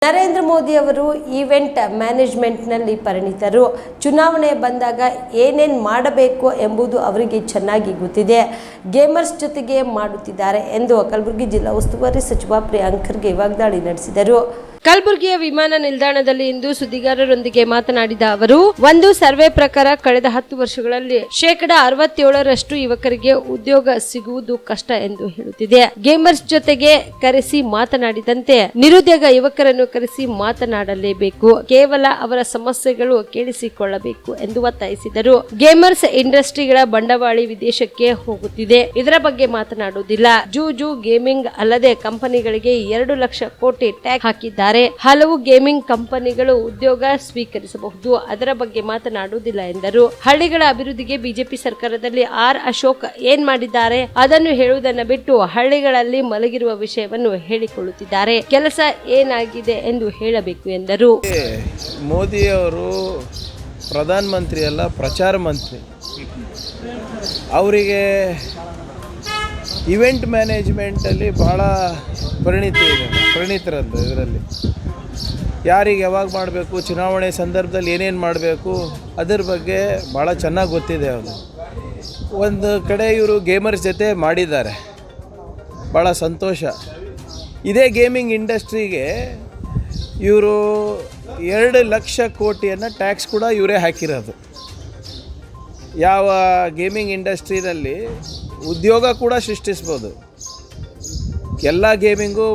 ನರೇಂದ್ರ ಮೋದಿ ಅವರು ಈವೆಂಟ್ ಮ್ಯಾನೇಜ್ಮೆಂಟ್ನಲ್ಲಿ ಪರಿಣಿತರು. ಚುನಾವಣೆ ಬಂದಾಗ ಏನೇನು ಮಾಡಬೇಕು ಎಂಬುದು ಅವರಿಗೆ ಚೆನ್ನಾಗಿ ಗೊತ್ತಿದೆ. ಗೇಮರ್ಸ್ ಜೊತೆಗೆ ಮಾಡುತ್ತಿದ್ದಾರೆ ಎಂದು ಕಲಬುರಗಿ ಜಿಲ್ಲಾ ಉಸ್ತುವಾರಿ ಸಚಿವ ಪ್ರಿಯಾಂಕ್ ಖರ್ಗೆ ವಾಗ್ದಾಳಿ ನಡೆಸಿದರು. ಕಲಬುರಗಿಯ ವಿಮಾನ ನಿಲ್ದಾಣದಲ್ಲಿ ಇಂದು ಸುದ್ದಿಗಾರರೊಂದಿಗೆ ಮಾತನಾಡಿದ ಅವರು, ಒಂದು ಸರ್ವೆ ಪ್ರಕಾರ ಕಳೆದ 10 ವರ್ಷಗಳಲ್ಲಿ 67% ಯುವಕರಿಗೆ ಉದ್ಯೋಗ ಸಿಗುವುದು ಕಷ್ಟ ಎಂದು ಹೇಳುತ್ತಿದೆ. ಗೇಮರ್ಸ್ ಜೊತೆಗೆ ಕರೆಸಿ ಮಾತನಾಡಿದಂತೆ ನಿರುದ್ಯೋಗ ಯುವಕರನ್ನು ಕರೆಸಿ ಮಾತನಾಡಲೇಬೇಕು. ಕೇವಲ ಅವರ ಸಮಸ್ಯೆಗಳು ಕೇಳಿಸಿಕೊಳ್ಳಬೇಕು ಎಂದು ಒತ್ತಾಯಿಸಿದರು. ಗೇಮರ್ಸ್ ಇಂಡಸ್ಟ್ರಿಗಳ ಬಂಡವಾಳ ವಿದೇಶಕ್ಕೆ ಹೋಗುತ್ತಿದೆ. ಇದರ ಬಗ್ಗೆ ಮಾತನಾಡುವುದಿಲ್ಲ. ಜೂಜು ಗೇಮಿಂಗ್ ಅಲ್ಲದೆ ಕಂಪನಿಗಳಿಗೆ 2 ಲಕ್ಷ ಕೋಟಿ ಟ್ಯಾಕ್ಸ್ ಹಾಕಿದ್ದಾರೆ. ಹಲವು ಗೇಮಿಂಗ್ ಕಂಪನಿಗಳು ಉದ್ಯೋಗ ಸ್ವೀಕರಿಸಬಹುದು. ಅದರ ಬಗ್ಗೆ ಮಾತನಾಡುವುದಿಲ್ಲ ಎಂದರು. ಹಳ್ಳಿಗಳ ಅಭಿವೃದ್ಧಿಗೆ ಬಿಜೆಪಿ ಸರ್ಕಾರದಲ್ಲಿ ಅಶೋಕ್ ಏನ್ ಮಾಡಿದ್ದಾರೆ ಅದನ್ನು ಹೇಳುವುದನ್ನು ಬಿಟ್ಟು ಹಳ್ಳಿಗಳಲ್ಲಿ ಮಲಗಿರುವ ವಿಷಯವನ್ನು ಹೇಳಿಕೊಳ್ಳುತ್ತಿದ್ದಾರೆ. ಕೆಲಸ ಏನಾಗಿದೆ ಎಂದು ಹೇಳಬೇಕು ಎಂದರು. ಮೋದಿ ಅವರು ಪ್ರಧಾನ ಮಂತ್ರಿ ಅಲ್ಲ, ಪ್ರಚಾರ ಮಂತ್ರಿ. ಅವರಿಗೆ ಇವೆಂಟ್ ಮ್ಯಾನೇಜ್ಮೆಂಟಲ್ಲಿ ಭಾಳ ಪರಿಣಿತರಂತ. ಇದರಲ್ಲಿ ಯಾರಿಗೆ ಯಾವಾಗ ಮಾಡಬೇಕು, ಚುನಾವಣೆ ಸಂದರ್ಭದಲ್ಲಿ ಏನೇನು ಮಾಡಬೇಕು ಅದರ ಬಗ್ಗೆ ಭಾಳ ಚೆನ್ನಾಗಿ ಗೊತ್ತಿದೆ. ಅವರು ಒಂದು ಕಡೆ ಇವರು ಗೇಮರ್ಸ್ ಜೊತೆ ಮಾಡಿದ್ದಾರೆ, ಭಾಳ ಸಂತೋಷ. ಇದೇ ಗೇಮಿಂಗ್ ಇಂಡಸ್ಟ್ರಿಗೆ ಇವರು 2 ಲಕ್ಷ ಕೋಟಿಯನ್ನು ಟ್ಯಾಕ್ಸ್ ಕೂಡ ಇವರೇ ಹಾಕಿರೋದು. ಯಾವ ಗೇಮಿಂಗ್ ಇಂಡಸ್ಟ್ರಿಯಲ್ಲಿ ಉದ್ಯೋಗ ಕೂಡ ಸೃಷ್ಟಿಸ್ಬೋದು. ಎಲ್ಲ ಗೇಮಿಂಗು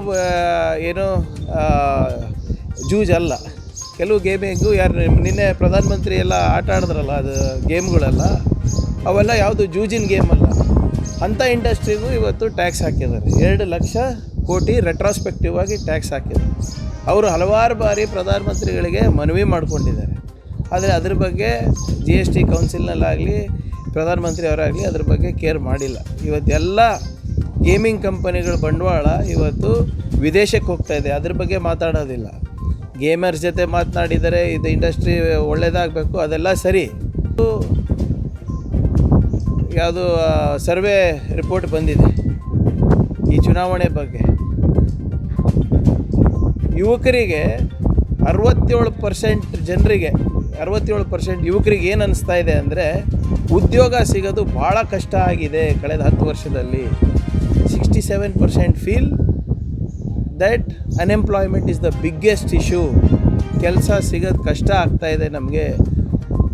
ಏನು ಜೂಜಲ್ಲ. ಕೆಲವು ಗೇಮಿಂಗು ನಿನ್ನೆ ಪ್ರಧಾನಮಂತ್ರಿ ಎಲ್ಲ ಆಟ ಆಡಿದ್ರಲ್ಲ, ಅದು ಗೇಮ್ಗಳೆಲ್ಲ ಅವೆಲ್ಲ ಯಾವುದು ಜೂಜಿನ ಗೇಮ್ ಅಲ್ಲ. ಅಂಥ ಇಂಡಸ್ಟ್ರಿಗೂ ಇವತ್ತು ಟ್ಯಾಕ್ಸ್ ಹಾಕಿದ್ದಾರೆ. 2 ಲಕ್ಷ ಕೋಟಿ ರೆಟ್ರಾಸ್ಪೆಕ್ಟಿವ್ ಆಗಿ ಟ್ಯಾಕ್ಸ್ ಹಾಕಿದ್ದಾರೆ. ಅವರು ಹಲವಾರು ಬಾರಿ ಪ್ರಧಾನಮಂತ್ರಿಗಳಿಗೆ ಮನವಿ ಮಾಡಿಕೊಂಡಿದ್ದಾರೆ. ಆದರೆ ಅದ್ರ ಬಗ್ಗೆ GST ಕೌನ್ಸಿಲ್ನಲ್ಲಾಗಲಿ ಪ್ರಧಾನಮಂತ್ರಿ ಅವರಾಗಲಿ ಅದ್ರ ಬಗ್ಗೆ ಕೇರ್ ಮಾಡಿಲ್ಲ. ಇವತ್ತೆಲ್ಲ ಗೇಮಿಂಗ್ ಕಂಪನಿಗಳ ಬಂಡವಾಳ ಇವತ್ತು ವಿದೇಶಕ್ಕೆ ಹೋಗ್ತಾ ಇದೆ. ಅದ್ರ ಬಗ್ಗೆ ಮಾತಾಡೋದಿಲ್ಲ. ಗೇಮರ್ಸ್ ಜೊತೆ ಮಾತನಾಡಿದರೆ ಇದು ಇಂಡಸ್ಟ್ರಿ ಒಳ್ಳೆಯದಾಗಬೇಕು, ಅದೆಲ್ಲ ಸರಿ. ಯಾವುದು ಸರ್ವೆ ರಿಪೋರ್ಟ್ ಬಂದಿದೆ ಈ ಚುನಾವಣೆ ಬಗ್ಗೆ. ಯುವಕರಿಗೆ 67% ಜನರಿಗೆ 67% ಯುವಕರಿಗೆ ಏನು ಅನ್ನಿಸ್ತಾ ಇದೆ ಅಂದರೆ ಉದ್ಯೋಗ ಸಿಗೋದು ಭಾಳ ಕಷ್ಟ ಆಗಿದೆ ಕಳೆದ 10 ವರ್ಷದಲ್ಲಿ. 67% feel that unemployment is the biggest issue. ಕೆಲಸ ಸಿಗೋದು ಕಷ್ಟ ಆಗ್ತಾಯಿದೆ. ನಮಗೆ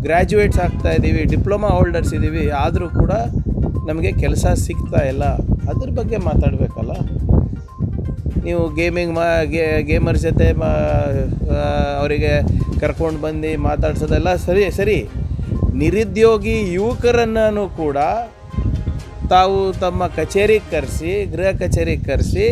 ಗ್ರ್ಯಾಜುಯೇಟ್ಸ್ ಆಗ್ತಾಯಿದ್ದೀವಿ, ಡಿಪ್ಲೊಮಾ ಹೋಲ್ಡರ್ಸ್ ಇದ್ದೀವಿ, ಆದರೂ ಕೂಡ ನಮಗೆ ಕೆಲಸ ಸಿಗ್ತಾ ಇಲ್ಲ. ಅದ್ರ ಬಗ್ಗೆ ಮಾತಾಡಬೇಕಲ್ಲ ನೀವು. ಗೇಮರ್ಸ್ ಜೊತೆ ಅವರಿಗೆ ಕರ್ಕೊಂಡು ಬಂದು ಮಾತಾಡ್ಸೋದೆಲ್ಲ ಸರಿ. ನಿರುದ್ಯೋಗಿ ಯುವಕರನ್ನು ಕೂಡ ತಾವು ತಮ್ಮ ಕಚೇರಿಗೆ ಕರೆಸಿ, ಗೃಹ ಕಚೇರಿಗೆ ಕರೆಸಿ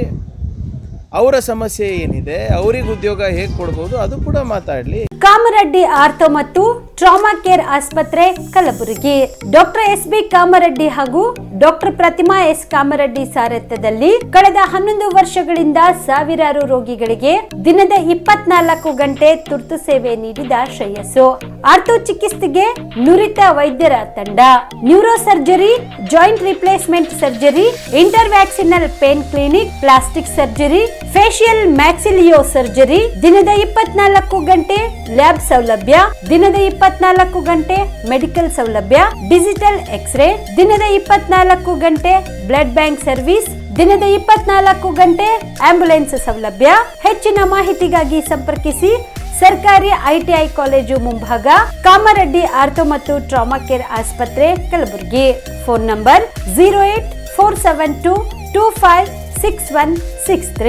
ಅವರ ಸಮಸ್ಯೆ ಏನಿದೆ, ಅವರಿಗೆ ಉದ್ಯೋಗ ಹೇಗೆ ಕೊಡ್ಬೋದು ಅದು ಕೂಡ ಮಾತಾಡಲಿ. ಕಾಮರೆಡ್ಡಿ ಆರ್ಥೋ ಮತ್ತು ಟ್ರಾಮಾ ಕೇರ್ ಆಸ್ಪತ್ರೆ ಕಲಬುರಗಿ. ಡಾಕ್ಟರ್ SB ಕಾಮರೆಡ್ಡಿ ಹಾಗೂ ಡಾಕ್ಟರ್ ಪ್ರತಿಮಾ S ಕಾಮರೆಡ್ಡಿ ಸಾರಥ್ಯದಲ್ಲಿ ಕಳೆದ 11 ವರ್ಷಗಳಿಂದ ಸಾವಿರಾರು ರೋಗಿಗಳಿಗೆ ದಿನದ 24 ಗಂಟೆ ತುರ್ತು ಸೇವೆ ನೀಡಿದ ಶ್ರೇಯಸ್ಸು. ಆರ್ಥೋ ಚಿಕಿತ್ಸೆಗೆ ನುರಿತ ವೈದ್ಯರ ತಂಡ, neuro surgery, joint replacement surgery, interventional pain clinic, plastic surgery, facial maxillo surgery, ದಿನದ 24 ಗಂಟೆ ಲ್ಯಾಬ್ ಸೌಲಭ್ಯ, ದಿನದ 24 ಗಂಟೆ ಮೆಡಿಕಲ್ ಸೌಲಭ್ಯ, ಡಿಜಿಟಲ್ ಎಕ್ಸ್ರೇ, ದಿನದ 24 ಗಂಟೆ ಬ್ಲಡ್ ಬ್ಯಾಂಕ್ ಸರ್ವಿಸ್, ದಿನದ 24 ಗಂಟೆ ಆಂಬ್ಯುಲೆನ್ಸ್ ಸೌಲಭ್ಯ. ಹೆಚ್ಚಿನ ಮಾಹಿತಿಗಾಗಿ ಸಂಪರ್ಕಿಸಿ ಸರ್ಕಾರಿ ITI ಕಾಲೇಜು ಮುಂಭಾಗ, ಕಾಮರೆಡ್ಡಿ ಆರ್ಥೋ ಮತ್ತು ಟ್ರಾಮಾ ಕೇರ್ ಆಸ್ಪತ್ರೆ ಕಲಬುರಗಿ. Phone number 084722566163.